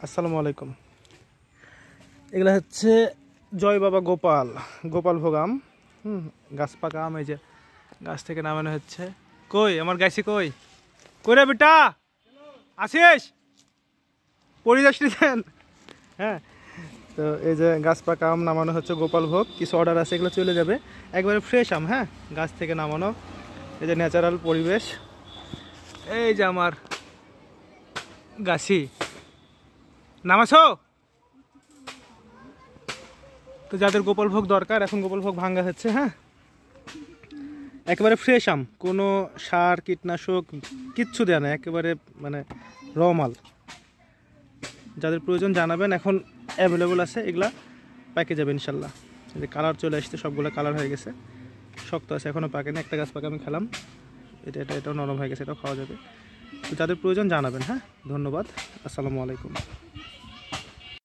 আসসালামু আলাইকুম। এগুলো হচ্ছে জয় বাবা গোপাল ভোগ আম। গাছ পাকা আম, এই যে গাছ থেকে নামানো হচ্ছে। কই আমার গাছি কই কই রে বেটা, আসিস পড়ে যাস নি দেন। হ্যাঁ, তো এই যে গাছ পাকা আম নামানো হচ্ছে গোপাল ভোগ। কিছু অর্ডার আছে, এগুলো চলে যাবে। একবারে ফ্রেশ আম, হ্যাঁ, গাছ থেকে নামানো। এই যে ন্যাচারাল পরিবেশ। এই যে আমার গাছি নামাছো। তো যাদের গোপাল ভোগ দরকার, এখন গোপাল ভোগ ভাঙ্গা হচ্ছে। হ্যাঁ, একেবারে ফ্রেশ আম, কোনো সার কীটনাশক কিচ্ছু দেয় না, একেবারে মানে র মাল। যাদের প্রয়োজন জানাবেন, এখন অ্যাভেলেবল আছে। এগুলা প্যাকে যাবে ইনশাল্লাহ। এই যে কালার চলে আসছে, সবগুলো কালার হয়ে গেছে, শক্ত আছে, এখনও পাকে না। একটা গাছ পাকে আমি খেলাম, এটাও নরম হয়ে গেছে, এটাও খাওয়া যাবে। তো যাদের প্রয়োজন জানাবেন। হ্যাঁ, ধন্যবাদ। আসসালামু আলাইকুম।